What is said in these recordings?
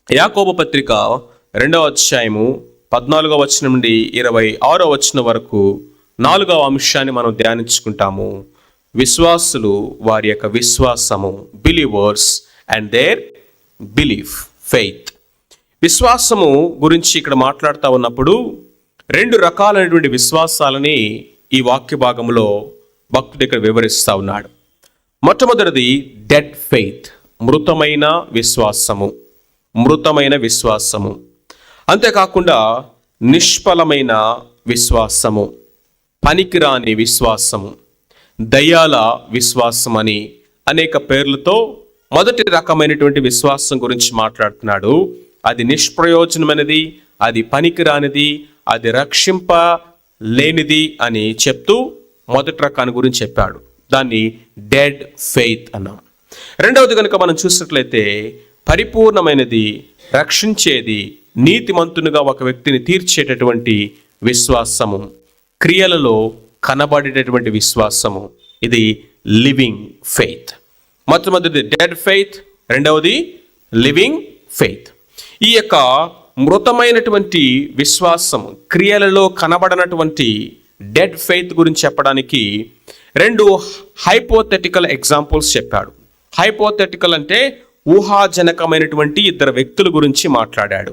యాకోబు పత్రిక 2వ అధ్యాయము 14వ వచనం నుండి 26వ వచనం వరకు 4వ అంశాన్ని మనం ధ్యానించుకుంటాము. విశ్వాసులు వారి యొక్క విశ్వాసము, believers and there belief, faith. విశ్వాసము గురించి ఇక్కడ మాట్లాడుతూ ఉన్నప్పుడు 2 రకాలైనటువంటి విశ్వాసాలని ఈ వాక్య భాగంలో భక్తుడు ఇక్కడ వివరిస్తూ ఉన్నాడు. మొట్టమొదటిది డెడ్ ఫెయిత్, మృతమైన విశ్వాసము. మృతమైన విశ్వాసము, అంతేకాకుండా నిష్ఫలమైన విశ్వాసము, పనికిరాని విశ్వాసము, దయ్యాల విశ్వాసం అని అనేక పేర్లతో మొదటి రకమైనటువంటి విశ్వాసం గురించి మాట్లాడుతున్నాడు. అది నిష్ప్రయోజనమైనది, అది పనికిరానిది, అది రక్షింపలేనిది అని చెప్తూ మొదటి రకాన్ని గురించి చెప్పాడు. దాన్ని డెడ్ ఫెయిత్ అన్నాం. రెండవది కనుక మనం చూసినట్లయితే పరిపూర్ణమైనది, రక్షించేది, నీతిమంతునిగా ఒక వ్యక్తిని తీర్చేటటువంటి విశ్వాసము, క్రియలలో కనబడేటటువంటి విశ్వాసము. ఇది లివింగ్ ఫెయిత్. మొట్టమొదటిది డెడ్ ఫెయిత్, రెండవది లివింగ్ ఫెయిత్. ఈ యొక్క మృతమైనటువంటి విశ్వాసము, క్రియలలో కనబడనటువంటి డెడ్ ఫెయిత్ గురించి చెప్పడానికి 2 హైపోథెటికల్ ఎగ్జాంపుల్స్ చెప్పాడు. హైపోథెటికల్ అంటే ఊహాజనకమైనటువంటి 2 వ్యక్తుల గురించి మాట్లాడాడు.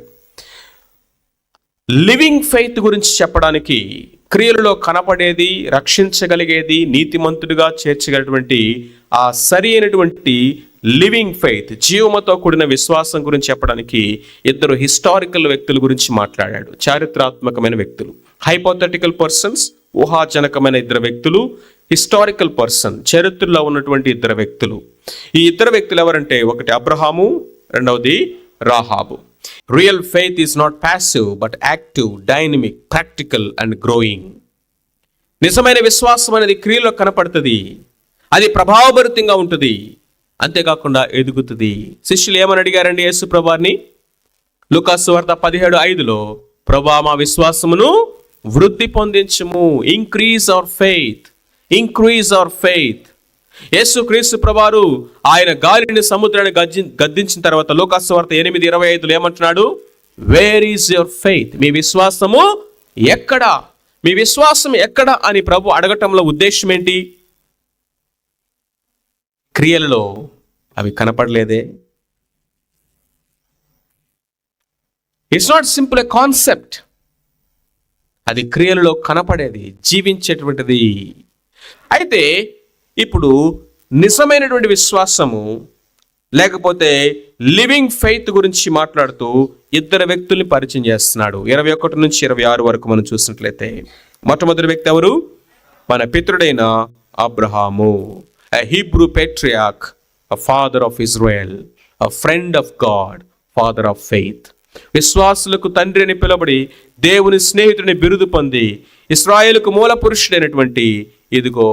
లివింగ్ ఫెయిత్ గురించి చెప్పడానికి క్రియలలో కనపడేది, రక్షించగలిగేది, నీతిమంతుడిగా చేర్చగలిగినటువంటి ఆ సరి అయినటువంటి లివింగ్ ఫెయిత్, జీవముతో కూడిన విశ్వాసం గురించి చెప్పడానికి 2 హిస్టారికల్ వ్యక్తుల గురించి మాట్లాడాడు. చారిత్రాత్మకమైన వ్యక్తులు. హైపోథెటికల్ పర్సన్స్, ఊహాజనకమైన 2 వ్యక్తులు. హిస్టారికల్ పర్సన్, చరిత్రలో ఉన్నటువంటి 2 వ్యక్తులు. ఈ 2 వ్యక్తులు ఎవరంటే, ఒకటి అబ్రహాము, రెండవది Rahab. Real faith is not passive but active, dynamic, practical and growing. నిజమైన విశ్వాసం అనేది క్రియలో కనపడుతుంది, అది ప్రభావభరితంగా ఉంటుంది, అంతేకాకుండా ఎదుగుతుంది. శిష్యులు ఏమని అడిగారండి యేసు ప్రభువారిని? లూకాసు వార్త 17:5లో, ప్రభువా మా విశ్వాసమును వృద్ధి పొందించుము, increase our faith, increase our faith. యేసు క్రీస్తు ప్రభువారు ఆయన గాలిని, సముద్రాన్ని గద్దించిన తర్వాత లూకాసు వార్త 8:25లో ఏమంటున్నాడు? Where is your faith? మీ విశ్వాసము ఎక్కడా? మీ విశ్వాసం ఎక్కడా అని ప్రభు అడగటంలో ఉద్దేశం ఏంటి? క్రియలలో అవి కనపడలేదే. It's not simple a concept, అది క్రియలలో కనపడేది, జీవించేటువంటిది. అయితే ఇప్పుడు నిజమైనటువంటి విశ్వాసము లేకపోతే లివింగ్ ఫెయిత్ గురించి మాట్లాడుతూ 2 వ్యక్తుల్ని పరిచయం చేస్తున్నాడు. 21 నుంచి 26 వరకు మనం చూసినట్లయితే, మొట్టమొదటి వ్యక్తి ఎవరు? మన పితరుడైన Abraham, a Hebrew patriarch, a father of Israel, a friend of God, father of faith. విశ్వాసులకు తండ్రి అని పిలువబడి దేవుని స్నేహితుడిని బిరుదు పొంది ఇశ్రాయేలుకు మూల పురుషుడైనటువంటి ఇదిగో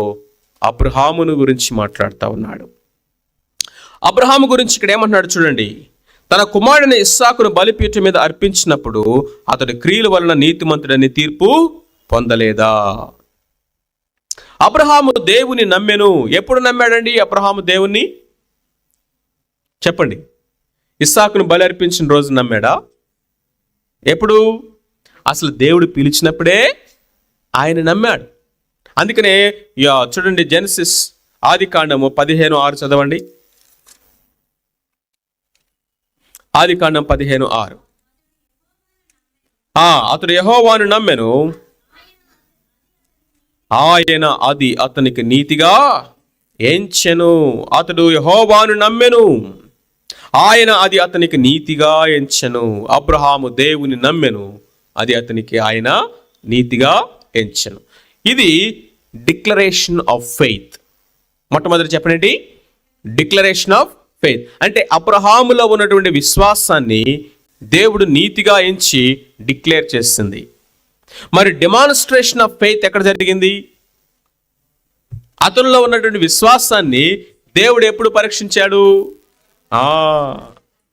అబ్రహామును గురించి మాట్లాడుతూ ఉన్నాడు. అబ్రహాము గురించి ఇక్కడ ఏమంటున్నాడు చూడండి. తన కుమారుడైన ఇస్సాకును బలిపీఠం మీద అర్పించినప్పుడు అతడి క్రియల వలన నీతిమంతుడని తీర్పు పొందలేదా? అబ్రహాము దేవుని నమ్మెను. ఎప్పుడు నమ్మాడండి అబ్రహాము దేవుణ్ణి? చెప్పండి. ఇస్సాకును బలి అర్పించిన రోజు నమ్మాడా? ఎప్పుడు? అసలు దేవుడు పిలిచినప్పుడే ఆయన నమ్మాడు. అందుకనే చూడండి, జెనసిస్ ఆదికాండము 15:6 చదవండి. ఆదికాండం 15:6. అతడు యెహోవాను నమ్మెను, ఆయన అది అతనికి నీతిగా ఎంచెను. అతడు యెహోవాను నమ్మెను, ఆయన అది అతనికి నీతిగా ఎంచెను. అబ్రహాము దేవుని నమ్మెను, అది అతనికి ఆయన నీతిగా ఎంచెను. ఇది డిక్లరేషన్ ఆఫ్ ఫెయిత్. మొట్టమొదటి చెప్పండి, డిక్లరేషన్ ఆఫ్ ఫెయిత్ అంటే అబ్రహాములో ఉన్నటువంటి విశ్వాసాన్ని దేవుడు నీతిగా ఎంచి డిక్లేర్ చేస్తుంది. మరి డెమాన్స్ట్రేషన్ ఆఫ్ ఫెయిత్ ఎక్కడ జరిగింది? అతనిలో ఉన్నటువంటి విశ్వాసాన్ని దేవుడు ఎప్పుడు పరీక్షించాడు?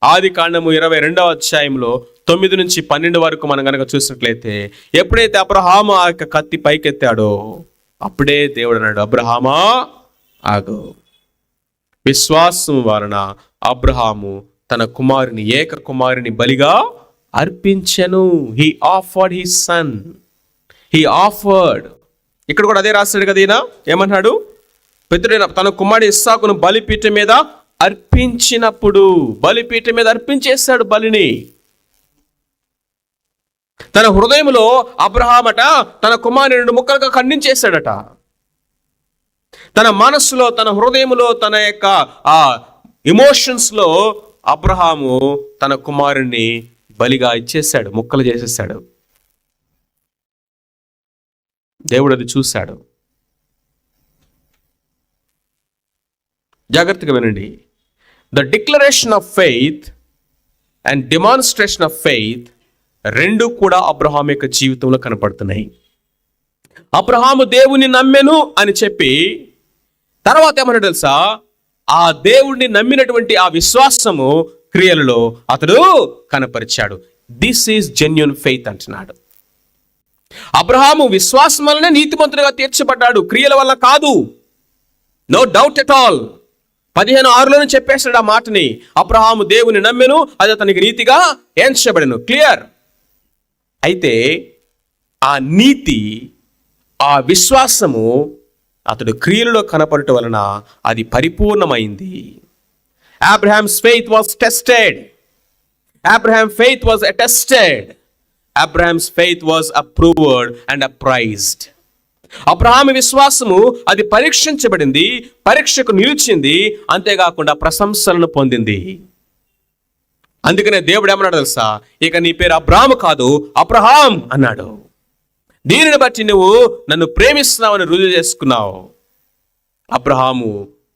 ఆదికాండము 22వ అధ్యాయంలో 9 నుంచి 12 వరకు మనం కనుక చూసినట్లయితే, ఎప్పుడైతే అబ్రహాము ఆ యొక్క కత్తి పైకెత్తాడో అప్పుడే దేవుడు అన్నాడు, అబ్రహామా ఆగు. విశ్వాసం వలన అబ్రహాము తన కుమారుని, ఏక కుమారుని బలిగా అర్పించెను. He offered his son. He offered. ఇక్కడ కూడా అదే రాశాడు కదా, ఈయన ఏమన్నాడు? పితరుడైన తన కుమారుడు ఇస్సాకును బలిపీఠం మీద అర్పించినప్పుడు, బలిపీఠం మీద అర్పించేశాడు బలిని. తన హృదయంలో అబ్రహామట తన కుమారుని 2 ముక్కలుగా ఖండించేశాడట. తన మనస్సులో, తన హృదయంలో, తన యొక్క ఆ ఎమోషన్స్ లో అబ్రహాము తన కుమారుణ్ణి బలిగా ఇచ్చేశాడు, ముక్కలు చేసేసాడు. దేవుడు అది చూశాడు. జాగ్రత్తగా వినండి. The declaration of faith and demonstration of faith రెండు కూడా అబ్రహాము యొక్క జీవితంలో కనపడుతున్నాయి. అబ్రహాము దేవుని నమ్మెను అని చెప్పి తర్వాత ఏమన్నా తెలుసా? ఆ దేవుణ్ణి నమ్మినటువంటి ఆ విశ్వాసము క్రియలలో అతడు కనపరిచాడు. దిస్ ఈజ్ జెన్యూన్ ఫెయిత్ అంటున్నాడు. అబ్రహాము విశ్వాసం వల్లనే నీతిమంతుడిగా తీర్చబడ్డాడు, క్రియల వల్ల కాదు. No doubt at all. 15:6లోనే చెప్పేశాడు ఆ మాటని. అబ్రహాము దేవుని నమ్మెను, అది అతనికి నీతిగా ఎంచబడెను. క్లియర్. అయితే ఆ నీతి, ఆ విశ్వాసము అతడు క్రియలలో కనపడటం వలన అది పరిపూర్ణమైంది. Abraham's faith was tested. Abraham's faith was attested. Abraham's faith was approved and appraised. Abraham విశ్వాసము అది పరీక్షించబడింది, పరీక్షకు నిలిచింది, అంతేకాకుండా ప్రశంసలను పొందింది. అందుకనే దేవుడు ఏమన్నాడు తెలుసా? ఇక నీ పేరు అబ్రాహాము కాదు, అబ్రహాం అన్నాడు. దీనిని బట్టి నువ్వు నన్ను ప్రేమిస్తున్నావని రుజువు చేసుకున్నావు. అబ్రహాము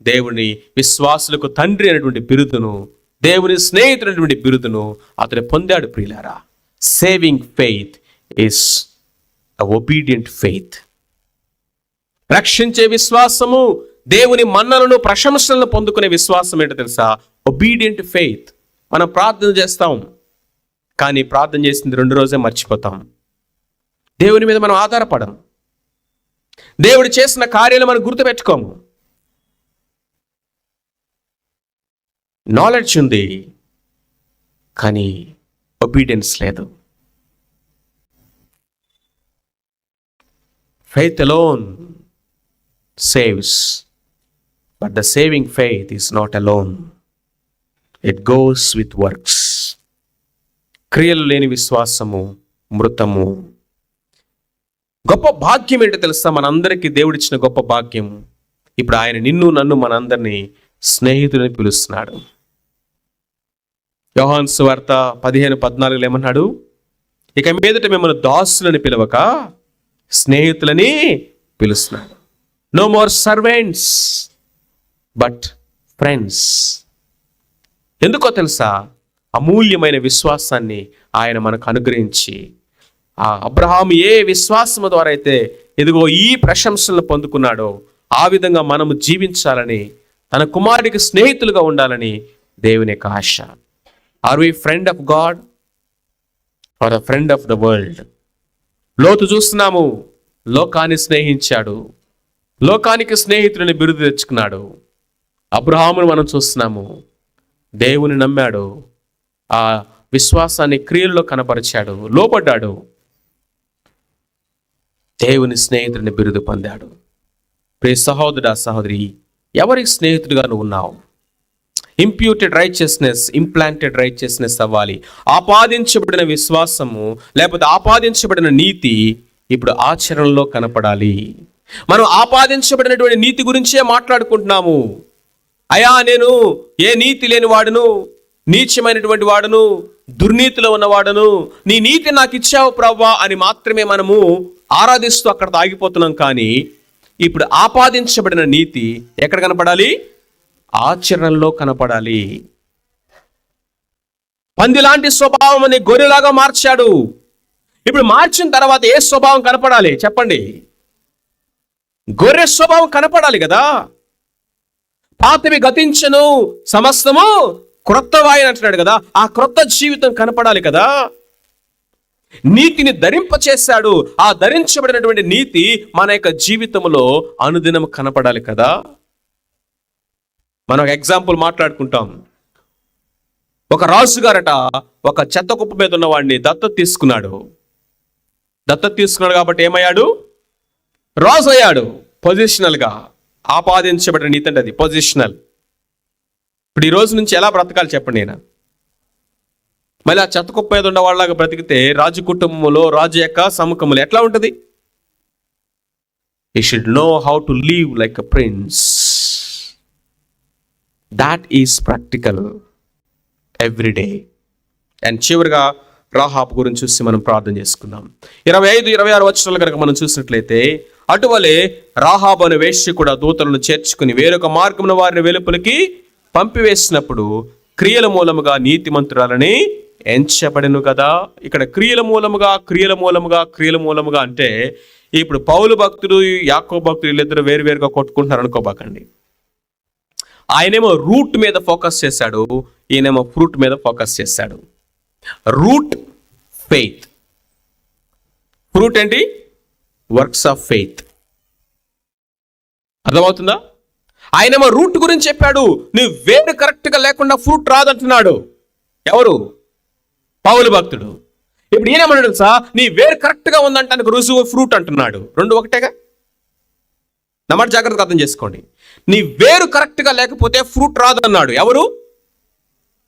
దేవుని విశ్వాసులకు తండ్రి అనేటువంటి బిరుదును, దేవుని స్నేహితుడైనటువంటి బిరుదును అతను పొందాడు. ప్రియులారా, saving faith is obedient faith. రక్షించే విశ్వాసము, దేవుని మన్నలను, ప్రశంసలను పొందుకునే విశ్వాసం ఏంటో తెలుసా? Obedient faith. మనం ప్రార్థన చేస్తాం, కానీ ప్రార్థన చేసింది 2 రోజే మర్చిపోతాం. దేవుని మీద మనం ఆధారపడం. దేవుడు చేసిన కార్యాలు మనం గుర్తుపెట్టుకోము. నాలెడ్జ్ ఉంది, కానీ ఒబీడియన్స్ లేదు. Faith alone saves, but the saving faith is not alone. It goes with works. క్రియలు లేని విశ్వాసము మృతము. గొప్ప భాగ్యం ఏంటో తెలుసా? మనందరికీ దేవుడిచ్చిన గొప్ప భాగ్యం. ఇప్పుడు ఆయన నిన్ను, నన్ను, మనందరినీ స్నేహితులని పిలుస్తున్నాడు. యోహాను సువార్త 15:14 ఏమన్నాడు? ఇక మీదట మిమ్మల్ని దాసులని పిలవక స్నేహితులని పిలుస్తున్నాడు. No more servants but friends. ఎందుకో తెలుసా? అమూల్యమైన విశ్వాసాన్ని ఆయన మనకు అనుగ్రహించి, ఆ అబ్రహాము ఏ విశ్వాసము ద్వారా అయితే ఇదిగో ఈ ప్రశంసలను పొందుకున్నాడో ఆ విధంగా మనము జీవించాలని, తన కుమారుడికి స్నేహితులుగా ఉండాలని దేవుని యొక్క ఆశ. Are we friend of God or a friend of the world? లోతు చూస్తున్నాము, లోకాన్ని స్నేహించాడు, లోకానికి స్నేహితుడిని బిరుదు తెచ్చుకున్నాడు. అబ్రహామును మనం చూస్తున్నాము, దేవుని నమ్మాడు, ఆ విశ్వాసాన్ని క్రియల్లో కనపరిచాడు, లోబడ్డాడు, దేవుని స్నేహితుడిని బిరుదు పొందాడు. ప్రియ సహోదరుడా, సహోదరి, ఎవరికి స్నేహితుడిగా నువ్వు ఉన్నావు? ఇంప్యూటెడ్ రైచియస్నెస్, ఇంప్లాంటెడ్ రైచియస్నెస్ అవ్వాలి. ఆపాదించబడిన విశ్వాసము లేకపోతే ఆపాదించబడిన నీతి ఇప్పుడు ఆచరణలో కనపడాలి. మనం ఆపాదించబడినటువంటి నీతి గురించే మాట్లాడుకుంటున్నాము. అయా, నేను ఏ నీతి లేని వాడును, నీచమైనటువంటి వాడును, దుర్నీతిలో ఉన్నవాడును, నీ నీతి నాకు ఇచ్చావు ప్రభువా అని మాత్రమే మనము ఆరాధిస్తూ అక్కడ ఆగిపోతున్నాం. కానీ ఇప్పుడు ఆపాదించబడిన నీతి ఎక్కడ కనపడాలి? ఆచరణలో కనపడాలి. పందిలాంటి స్వభావం అని గొర్రెలాగా మార్చాడు. ఇప్పుడు మార్చిన తర్వాత ఏ స్వభావం కనపడాలి చెప్పండి? గొర్రె స్వభావం కనపడాలి కదా. పాతవి గతించను, సమస్తము క్రొత్తవాయి అంటున్నాడు కదా. ఆ క్రొత్త జీవితం కనపడాలి కదా. నీతిని ధరింపచేశాడు. ఆ ధరించబడినటువంటి నీతి మన యొక్క జీవితంలో అనుదినం కనపడాలి కదా. మనం ఒక ఎగ్జాంపుల్ మాట్లాడుకుంటాం. ఒక రాజుగారట ఒక చెత్త కుప్ప మీద ఉన్నవాడిని దత్తత తీసుకున్నాడు. దత్తత తీసుకున్నాడు కాబట్టి ఏమయ్యాడు? రాజు అయ్యాడు. పొజిషనల్గా ఆపాదించబడిన నీతి అంటే అది పొజిషనల్. ఇప్పుడు ఈ రోజు నుంచి ఎలా బ్రతకాలి చెప్పండి. నేను మళ్ళీ ఆ చెత్త కుప్ప మీద ఉన్న వాళ్ళలాగా బ్రతికితే రాజు కుటుంబంలో, రాజు యొక్క సముఖంలో ఎట్లా ఉంటుంది? You should know how to live like a prince. That is practical everyday. And చివరిగా రాహాబు గురించి చూసి మనం ప్రార్థన చేసుకుందాం. 25-26 వచనాలు కనుక మనం చూసినట్లయితే, అటువలే రాహాబు అనే వేశ్య కూడా దూతలను చేర్చుకుని వేరొక మార్గమున వారిని వెలుపలికి పంపివేసినప్పుడు క్రియల మూలముగా నీతిమంతురాలని ఎంచబడెను కదా. ఇక్కడ క్రియల మూలముగా అంటే ఇప్పుడు పౌలు భక్తుడు, యాకోబు భక్తుడు వీళ్ళిద్దరు వేరువేరుగా కొట్టుకుంటున్నారు అనుకోబాకండి. ఆయనేమో రూట్ మీద ఫోకస్ చేశాడు, ఈయనేమో ఫ్రూట్ మీద ఫోకస్ చేశాడు. రూట్ ఫెయిత్, ఫ్రూట్ ఏంటి? Works of faith. అర్థమవుతుందా? ఆయనేమో రూట్ గురించి చెప్పాడు, నువ్వు వేరు కరెక్ట్గా లేకుండా ఫ్రూట్ రాదంటున్నాడు. ఎవరు? పౌలు భక్తుడు. ఇప్పుడు ఈయనేమన్నాడు తెలుసా? నీ వేరు కరెక్ట్గా ఉందంటానికి రుజువు ఫ్రూట్ అంటున్నాడు. రెండు ఒకటేగా. నమ్మట జాగ్రత్తగా అర్థం చేసుకోండి. నీ వేరు కరెక్ట్గా లేకపోతే ఫ్రూట్ రాదు అన్నాడు. ఎవరు?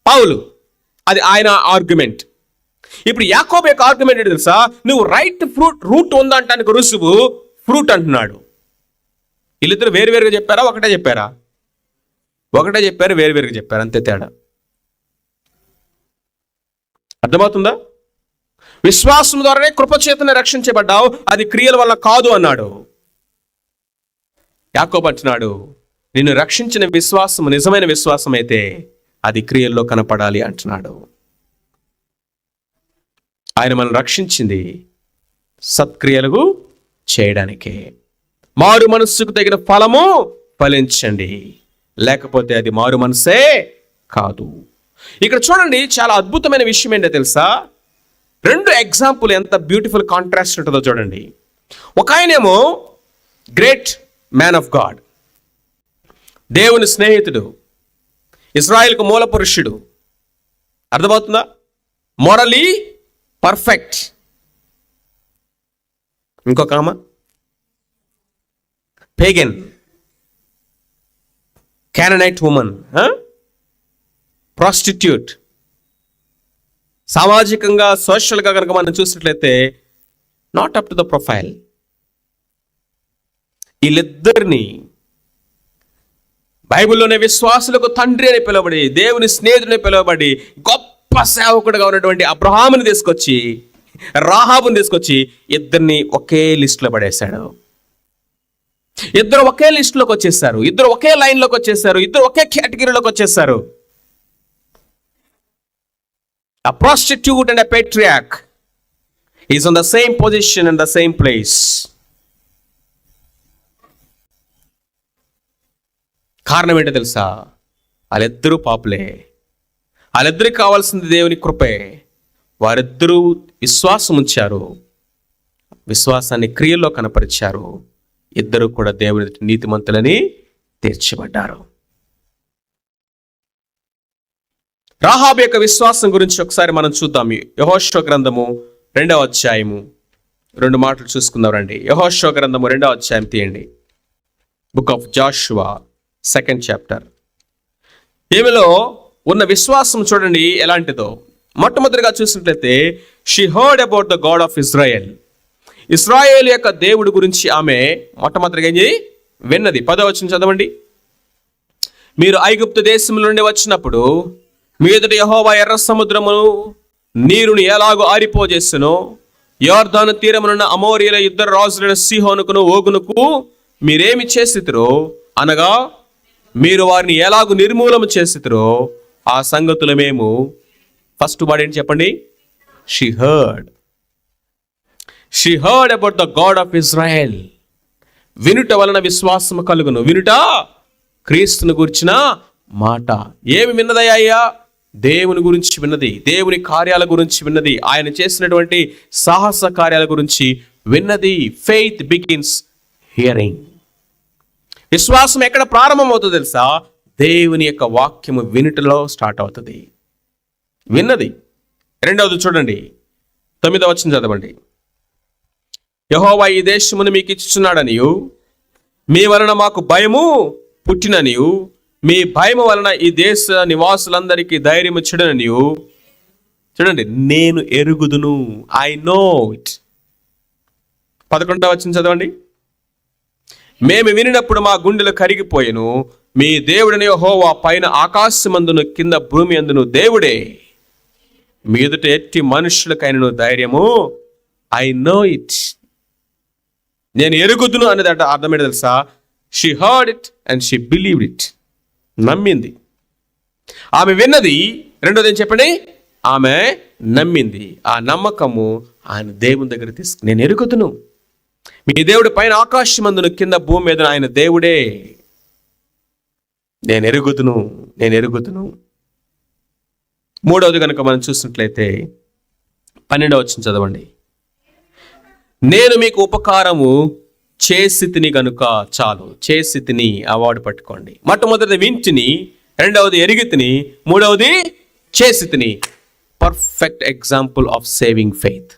పౌలు. అది ఆయన ఆర్గ్యుమెంట్. ఇప్పుడు యాకోబు యొక్క ఆర్గ్యుమెంట్ ఏంటి తెలుసా? నువ్వు రైట్ రూట్ ఉందంటానికి రుజువు ఫ్రూట్ అంటున్నాడు. వీళ్ళిద్దరు వేరువేరుగా చెప్పారా? ఒకటే చెప్పారా? ఒకటే చెప్పారు, వేరువేరుగా చెప్పారు, అంతే తేడా. అర్థమవుతుందా? విశ్వాసం ద్వారానే కృపచేతనే రక్షించబడ్డావు, అది క్రియల వల్ల కాదు అన్నాడు. యాకోబు అంటున్నాడు, నిన్ను రక్షించిన విశ్వాసం నిజమైన విశ్వాసం అయితే అది క్రియల్లో కనపడాలి అంటున్నాడు. ఆయన మనం రక్షించింది సత్క్రియలు చేయడానికే. మారు మనస్సుకు తగిన ఫలము ఫలించండి, లేకపోతే అది మారు మనసే కాదు. ఇక్కడ చూడండి, చాలా అద్భుతమైన విషయం ఏంటో తెలుసా? రెండు ఎగ్జాంపుల్ ఎంత బ్యూటిఫుల్ కాంట్రాస్ట్ ఉంటుందో చూడండి. ఒక ఆయనేమో గ్రేట్ మ్యాన్ ఆఫ్ గాడ్, దేవుని స్నేహితుడు, ఇజ్రాయెల్కు మూల పురుషుడు. అర్థమవుతుందా? Morally perfect. ఇంకొక ఆమె పేగన్, కానానైట్ ఉమన్, ప్రాస్టిట్యూట్. సామాజికంగా, సోషల్గా కనుక మనం చూసినట్లయితే not up to the profile. వీళ్ళిద్దరిని బైబిల్లోనే విశ్వాసులకు తండ్రి అని పిలువబడి, దేవుని స్నేహితుడిని పిలువబడి, గొప్ప సేవకుడుగా ఉన్నటువంటి అబ్రహాముని తీసుకొచ్చి, రాహాబుని తీసుకొచ్చి ఇద్దరిని ఒకే లిస్టులో పడేశాడు. ఇద్దరు ఒకే లిస్టులోకి వచ్చేసారు, ఇద్దరు ఒకే లైన్లోకి వచ్చేసారు, ఇద్దరు ఒకే కేటగిరీలోకి వచ్చేసారు. A prostitute and a patriarch is on the same position and the same place. కారణం ఏంటో తెలుసా? వాళ్ళిద్దరూ పాపులే, వాళ్ళిద్దరికి కావాల్సింది దేవుని కృపే. వారిద్దరూ విశ్వాసం ఉంచారు, విశ్వాసాన్ని క్రియల్లో కనపరిచారు. ఇద్దరు కూడా దేవుని నీతిమంతులని తీర్చబడ్డారు. రాహాబు యొక్క విశ్వాసం గురించి ఒకసారి మనం చూద్దాం. యెహోషువ గ్రంథము 2వ అధ్యాయము 2 మాటలు చూసుకుందాం రండి. యెహోషువ గ్రంథము 2వ అధ్యాయం తీయండి. Book of Joshua 2nd chapter. ఈమెలో ఉన్న విశ్వాసం చూడండి ఎలాంటిదో. మొట్టమొదటిగా చూసినట్లయితే, she heard about the God of Israel. Israel యొక్క దేవుడి గురించి ఆమె మొట్టమొదటిగా విన్నది. 10వ వచనం చదవండి. మీరు ఐగుప్తు దేశం నుండి వచ్చినప్పుడు మీ ఎదుట యెహోవా ఎర్ర సముద్రమును నీరుని ఎలాగో ఆరిపోజేసెనో, యొర్దాను తీరమునున్న అమోరీయుల ఇద్దరు రాజులైన సీహోనుకును ఓగునుకు మీరేమి చేసితిరో, అనగా మీరు వారిని ఎలాగూ నిర్మూలన చేసితిరో ఆ సంగతులు మేము. ఫస్ట్ వర్డ్ ఏంటి చెప్పండి? She heard about the God of Israel. వినుట వలన విశ్వాసము కలుగును. వినుట క్రీస్తుని గురించిన మాట. ఏమి విన్నదయ్యా? దేవుని గురించి విన్నది, దేవుని కార్యాల గురించి విన్నది, ఆయన చేసినటువంటి సాహస కార్యాల గురించి విన్నది. Faith begins hearing. విశ్వాసం ఎక్కడ ప్రారంభం అవుతుందో తెలుసా? దేవుని యొక్క వాక్యము వినుటలో స్టార్ట్ అవుతుంది. విన్నది. రెండవది చూడండి, 9వ వచనం చదవండి. యెహోవా ఈ దేశమును మీకు ఇచ్చుచున్నాడనియు, మీ వలన మాకు భయము పుట్టిననియు, మీ భయము వలన ఈ దేశ నివాసులందరికీ ధైర్యము చెడుననియు చూడండి, నేను ఎరుగుదును. I know it. 11వ వచనం చదవండి. మేము వినినప్పుడు మా గుండెలు కరిగిపోయెను, మీ దేవుడని యెహోవా పైన ఆకాశమందును కింద భూమి అందును దేవుడే, మీదుట ఎట్టి మనుషులకైనను ధైర్యము. I know it. నేను ఎరుగుదును అనేది అర్థమేంటి తెలుసా? She heard it and she believed it. నమ్మింది. ఆమె విన్నది. రెండోది ఏం చెప్పండి? ఆమె నమ్మింది. ఆ నమ్మకము ఆయన దేవుని దగ్గర నేను ఎరుగుదును, మీ దేవుడి పైన ఆకాశమందును కింద భూమి మీద ఆయన దేవుడే, నేను ఎరుగుదును. మూడవది కనుక మనం చూసినట్లయితే 12వ వచనం చదవండి. నేను మీకు ఉపకారము చేసి తిని గనుక చాలు. చేసి తిని అవార్డు పట్టుకోండి. మొట్టమొదటిది వింటిని, రెండవది ఎరిగి తిని, మూడవది చేసి తిని. Perfect example of saving faith.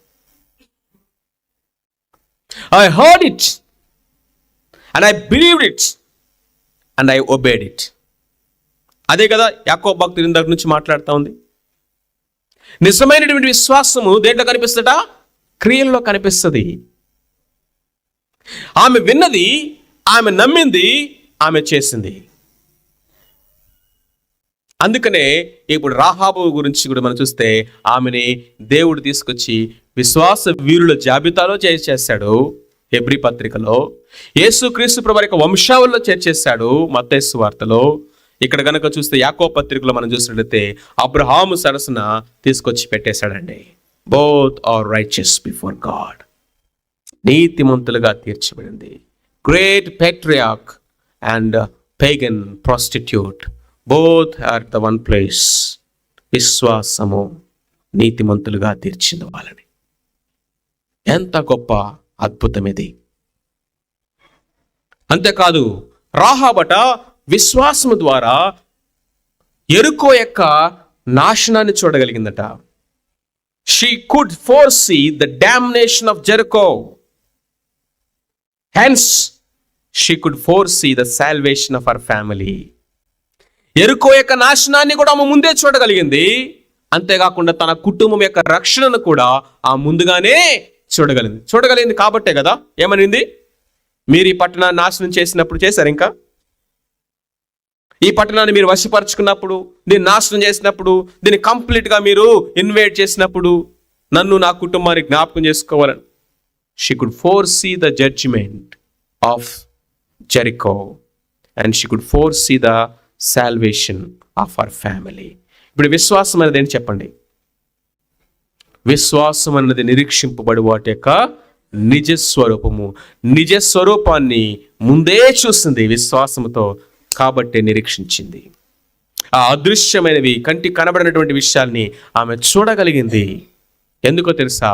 I heard it and I believed it and I obeyed it. అదే కదా యాకోబు భక్తుడు ఇందాక నుంచి మాట్లాడుతూ ఉంది. నిజమైనటువంటి విశ్వాసము దేంట్లో కనిపిస్తుందట? క్రియల్లో కనిపిస్తుంది. ఆమె విన్నది, ఆమె నమ్మింది, ఆమె చేసింది. అందుకనే ఇప్పుడు రాహాబు గురించి కూడా మనం చూస్తే ఆమెని దేవుడు తీసుకొచ్చి విశ్వాస వీరుల జాబితాలో చేర్చేశాడు. హెబ్రీ పత్రికలో యేసుక్రీస్తు ప్రభువు యొక్క వంశావళిలో చేర్చేశాడు. మత్తయి సువార్తలో. ఇక్కడ గనక చూస్తే యాకోబు పత్రికలో మనం చూసినట్లయితే అబ్రహాము సరసన తీసుకొచ్చి పెట్టేశాడండి. Both are righteous before God. నీతిమంతులుగా తీర్చబడింది. Great patriarch and pagan prostitute both are the one place. విశ్వాసము నీతిమంతులుగా తీర్చింది వాళ్ళని. ఎంత గొప్ప అద్భుతం ఇది. అంతేకాదు రాహాబట విశ్వాసము ద్వారా యెరికో యొక్క నాశనాన్ని చూడగలిగిందట. She could foresee the damnation of Jericho. Hence, she could foresee the salvation of her family. యెరికో యొక్క నాశనాన్ని కూడా ఆమె ముందే చూడగలిగింది. అంతేకాకుండా తన కుటుంబం యొక్క రక్షణను కూడా ఆ ముందుగానే చూడగలిగింది కాబట్టే కదా ఏమనింది? మీరు ఈ పట్టణాన్ని నాశనం చేసినప్పుడు చేశారు, ఇంకా ఈ పట్టణాన్ని మీరు వశపరుచుకున్నప్పుడు, దీన్ని నాశనం చేసినప్పుడు, దీన్ని కంప్లీట్గా మీరు ఇన్వైట్ చేసినప్పుడు నన్ను, నా కుటుంబాన్ని జ్ఞాపకం చేసుకోవాలని. She could foresee the judgement of Jericho and she could foresee the salvation of our family. ఇప్పుడు విశ్వాసం అనేది ఏంటి చెప్పండి? విశ్వాసం అన్నది నిరీక్షింపబడి వాటి యొక్క నిజస్వరూపము. నిజస్వరూపాన్ని ముందే చూస్తుంది విశ్వాసముతో, కాబట్టి నిరీక్షించింది. ఆ అదృశ్యమైనవి, కంటికి కనబడినటువంటి విషయాల్ని ఆమె చూడగలిగింది. ఎందుకో తెలుసా?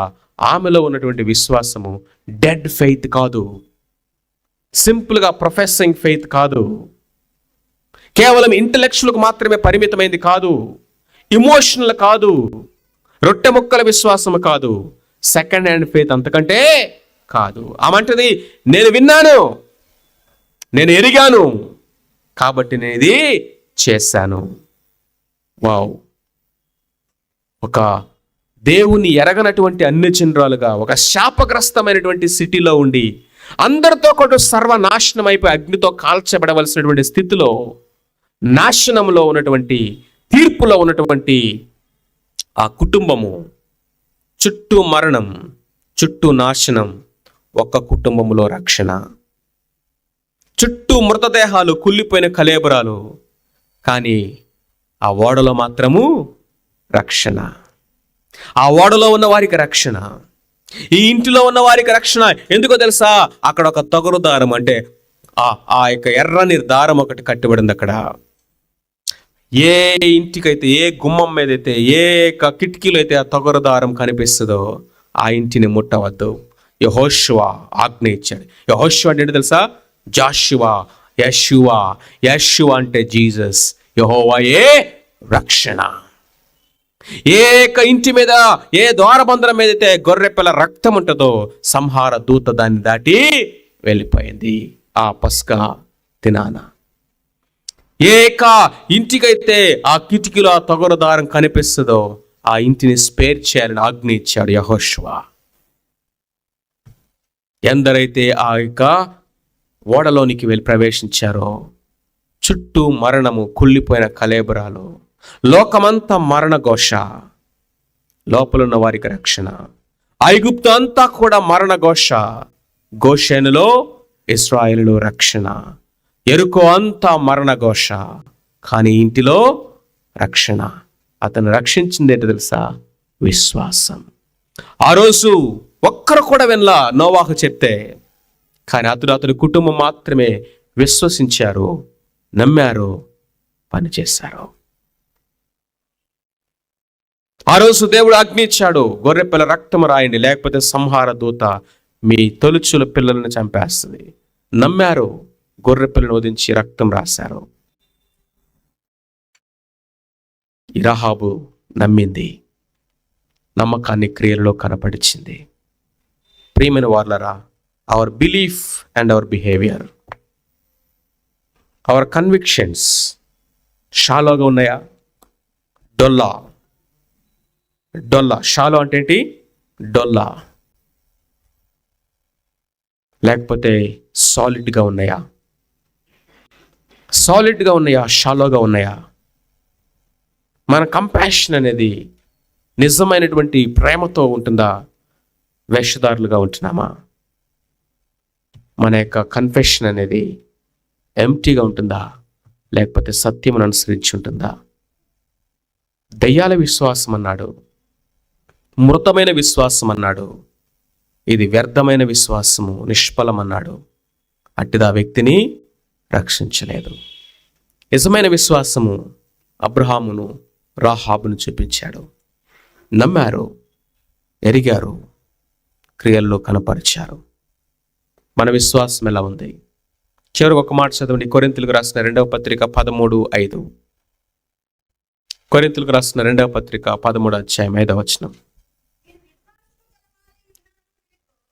ఆమెలో ఉన్నటువంటి విశ్వాసము డెడ్ ఫెయిత్ కాదు, సింపుల్గా ప్రొఫెసింగ్ ఫెయిత్ కాదు, కేవలం ఇంటలెక్చువల్కు మాత్రమే పరిమితమైంది కాదు, ఇమోషనల్ కాదు, రొట్టె ముక్కల విశ్వాసము కాదు, సెకండ్ హ్యాండ్ ఫెయిత్ అంతకంటే కాదు. ఆమంటది నేను విన్నాను, నేను ఎరిగాను, కాబట్టి నేను ఇది చేశాను. వావ్! ఒక దేవుని ఎరగనటువంటి అన్యజనురాలుగా ఒక శాపగ్రస్తమైనటువంటి సిటీలో ఉండి అందరితో కూడా సర్వనాశనం అయిపోయి అగ్నితో కాల్చబడవలసినటువంటి స్థితిలో, నాశనంలో ఉన్నటువంటి, తీర్పులో ఉన్నటువంటి ఆ కుటుంబము, చుట్టూ మరణం, చుట్టూ నాశనం, ఒక్క కుటుంబములో రక్షణ. చుట్టూ మృతదేహాలు, కుళ్ళిపోయిన కళేబరాలు, కానీ ఆ ఓడలో మాత్రము రక్షణ. ఆ ఓడలో ఉన్న వారికి రక్షణ, ఈ ఇంటిలో ఉన్న వారికి రక్షణ. ఎందుకో తెలుసా? అక్కడ ఒక తొగరు దారం, అంటే ఆ యొక్క ఎర్రని దారం ఒకటి కట్టబడింది అక్కడ. ఏ ఇంటికైతే, ఏ గుమ్మం మీద అయితే, ఏ కిటికీలో అయితే ఆ తొగరు దారం కనిపిస్తుందో ఆ ఇంటిని ముట్టవద్దు. యెహోషువ ఆజ్ఞ ఇచ్చాడు. యెహోషువ అంటే తెలుసా? జాషువా, యెషువా అంటే జీసస్. యెహోవాయే రక్షణ. ఇంటి మీద, ఏ ద్వారబంధం మీద అయితే గొర్రెపిల్ల రక్తం ఉంటుందో సంహార దూత దాన్ని దాటి వెళ్ళిపోయింది ఆ పస్కా దినాన. ఇంటికైతే ఆ కిటికీలో ఆ తొగరు దారం కనిపిస్తుందో ఆ ఇంటిని స్పేర్ చేయాలని ఆజ్ఞ ఇచ్చాడు యెహోషువ. ఎందరైతే ఆ యొక్క ఓడలోనికి వెళ్ళి ప్రవేశించారో చుట్టూ మరణము, కుళ్ళిపోయిన కళేబరాలు, లోకమంతా మరణ ఘోష, లోపలున్న వారికి రక్షణ. ఐగుప్తు అంతా కూడా మరణ ఘోష, గోషేనులో ఇశ్రాయేలులో రక్షణ. యెరికో అంతా మరణ ఘోష, కానీ ఇంటిలో రక్షణ. అతను రక్షించింది ఏంటో తెలుసా? విశ్వాసం. ఆ రోజు ఒక్కరు కూడా వినలా నోవాహు చెప్తే, కానీ అతని కుటుంబం మాత్రమే విశ్వసించారు, నమ్మారు, పనిచేశారు. ఆ రోజు దేవుడు ఆజ్ఞ ఇచ్చాడు, గొర్రెపిల్ల రక్తం రాయండి, లేకపోతే సంహార దూత మీ తొలుచుల పిల్లలను చంపేస్తుంది. నమ్మారు, గొర్రెపిల్లను వధించి రక్తం రాశారు. రాహాబు నమ్మింది, నమ్మకాన్ని క్రియలలో కనపడిచింది. ప్రియమైన వార్లరా, our belief and our behaviour, our convictions షాలోగా ఉన్నాయా? డొల్లా. షాలో అంటే ఏంటి? డొల్లా. లేకపోతే సాలిడ్గా ఉన్నాయా? షాలోగా ఉన్నాయా? మన కంపాషన్ అనేది నిజమైనటువంటి ప్రేమతో ఉంటుందా? వేషధారులుగా ఉంటున్నామా? మన యొక్క కన్ఫెషన్ అనేది ఎంప్టీగా ఉంటుందా? లేకపోతే సత్యమును అనుసరించి ఉంటుందా? దయ్యాల విశ్వాసం అన్నాడు, మృతమైన విశ్వాసం అన్నాడు, ఇది వ్యర్థమైన విశ్వాసము, నిష్ఫలం అన్నాడు. అట్టిది ఆ వ్యక్తిని రక్షించలేదు. నిజమైన విశ్వాసము అబ్రహామును, రాహాబును చూపించాడు. నమ్మారు, ఎరిగారు, క్రియల్లో కనపరిచారు. మన విశ్వాసం ఎలా ఉంది? చివరికి ఒక మాట చదవండి. కొరింథీయులకు రాసిన 2వ పత్రిక 13:5. కొరింథీయులకు రాసిన 2వ పత్రిక 13వ అధ్యాయం 5వ వచనం.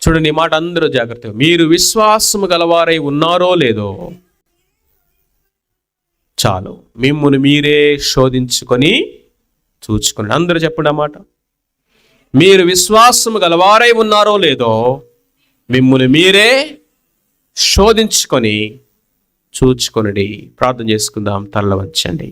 చూడండి, ఈ మాట అందరూ జాగ్రత్తగా, మీరు విశ్వాసము గలవారై ఉన్నారో లేదో చాలు మిమ్మును మీరే శోధించుకొని చూచుకోండి. అందరూ చెప్పండి ఆ మాట. మీరు విశ్వాసము గలవారై ఉన్నారో లేదో మిమ్మును మీరే శోధించుకొని చూచుకొనుడి. ప్రార్థన చేసుకుందాం. తల్ల వంచండి.